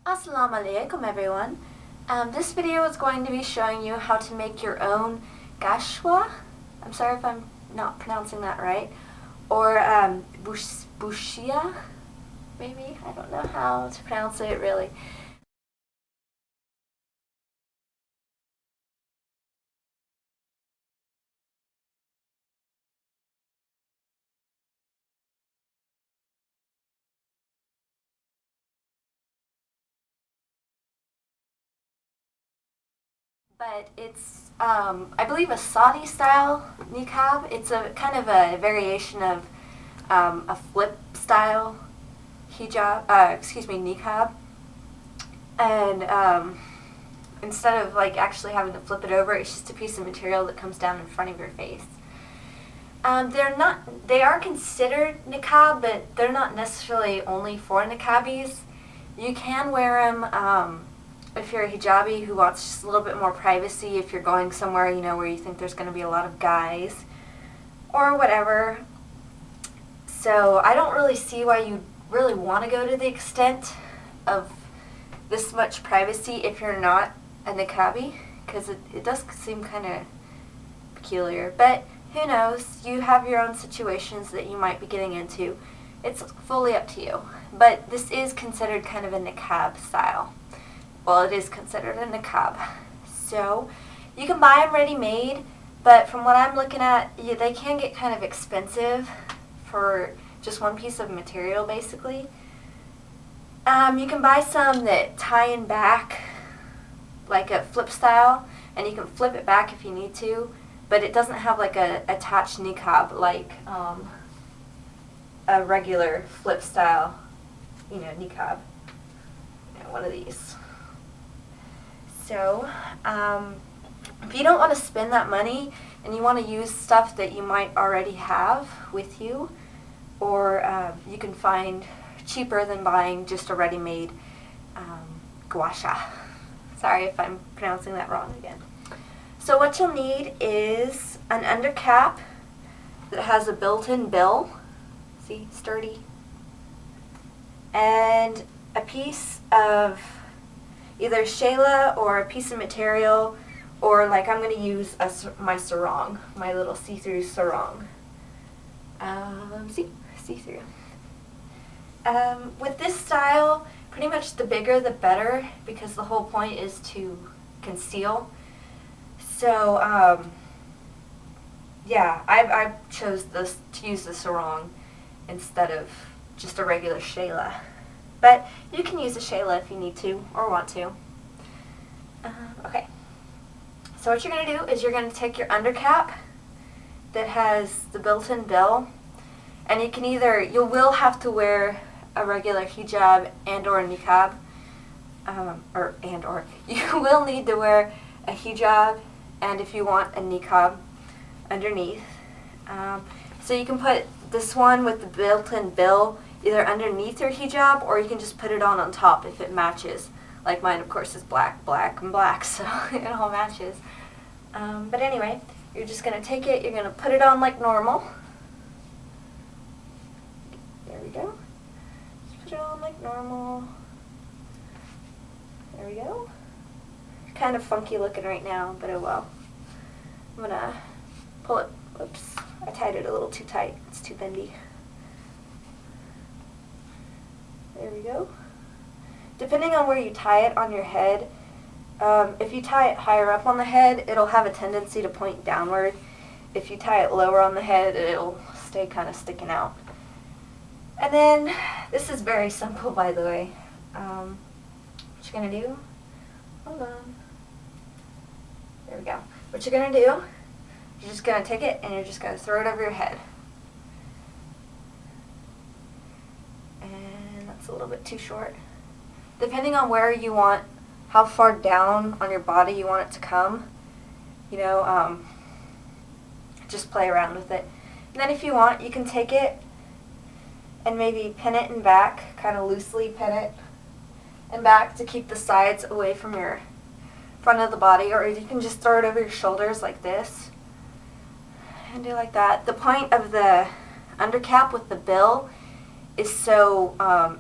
Assalamu alaikum everyone. This video is going to be showing you how to make your own Gashwa. I'm sorry if I'm not pronouncing that right. Or bushia, maybe? I don't know how to pronounce it really. But it's, I believe, a Saudi style niqab. It's a kind of a variation of a flip style hijab, niqab. And instead of like actually having to flip it over, it's just a piece of material that comes down in front of your face. They are considered niqab, but they're not necessarily only for niqabis. You can wear them if you're a hijabi who wants just a little bit more privacy, if you're going somewhere, where you think there's going to be a lot of guys or whatever. So I don't really see why you really want to go to the extent of this much privacy if you're not a niqabi, because it does seem kind of peculiar. But who knows? You have your own situations that you might be getting into. It's fully up to you. But this is considered kind of a niqab style. Well, it is considered a niqab. So you can buy them ready-made, but from what I'm looking at, they can get kind of expensive for just one piece of material, basically. You can buy some that tie in back, like a flip style, and you can flip it back if you need to, but it doesn't have like a attached niqab like a regular flip style, niqab. One of these. So, if you don't want to spend that money and you want to use stuff that you might already have with you, or you can find cheaper than buying just a ready-made Gashwa. Sorry if I'm pronouncing that wrong again. So what you'll need is an undercap that has a built-in bill. See, sturdy. And a piece of either shayla or a piece of material, or like I'm going to use my sarong, my little see-through sarong. See-through. With this style, pretty much the bigger the better, because the whole point is to conceal. So, yeah, I chose to use the sarong instead of just a regular shayla. But you can use a shayla if you need to or want to. Okay. So what you're going to do is you're going to take your undercap that has the built-in bill, and you will have to wear a regular hijab and or a niqab, you will need to wear a hijab, and if you want a niqab underneath. So you can put this one with the built-in bill either underneath your hijab, or you can just put it on top if it matches. Like mine, of course, is black, black, and black, so it all matches. But anyway, you're just going to take it, you're going to put it on like normal. There we go. Just put it on like normal. There we go. Kind of funky looking right now, but oh well. I'm going to pull it. Oops, I tied it a little too tight. It's too bendy. There we go. Depending on where you tie it on your head, if you tie it higher up on the head, it'll have a tendency to point downward. If you tie it lower on the head, it'll stay kind of sticking out. And then, this is very simple, by the way. What you're going to do, hold on. There we go. What you're going to do, you're just going to take it and you're just going to throw it over your head. It's a little bit too short. Depending on where you want, how far down on your body you want it to come, just play around with it. And then if you want, you can take it and maybe pin it in back, kind of loosely pin it in back to keep the sides away from your front of the body, or you can just throw it over your shoulders like this and do like that. The point of the undercap with the bill is so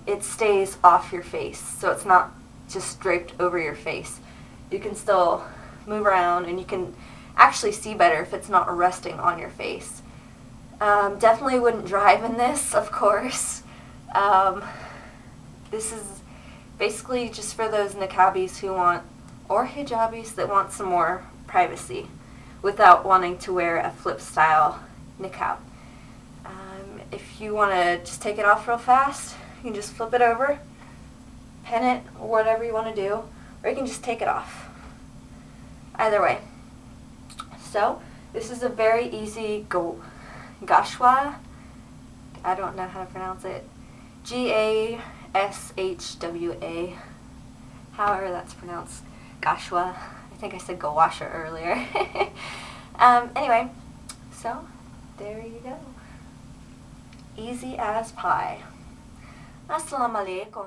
it stays off your face, so it's not just draped over your face. You can still move around, and you can actually see better if it's not resting on your face. Definitely wouldn't drive in this, of course. This is basically just for those niqabis who want, or hijabis that want some more privacy without wanting to wear a flip style niqab. If you want to just take it off real fast, you can just flip it over, pin it, whatever you want to do, or you can just take it off. Either way. So, this is a very easy Gashwa. I don't know how to pronounce it. Gashwa. However that's pronounced. Gashwa. I think I said Gawasha earlier. Anyway, so there you go. Easy as pie. Assalamu alaikum.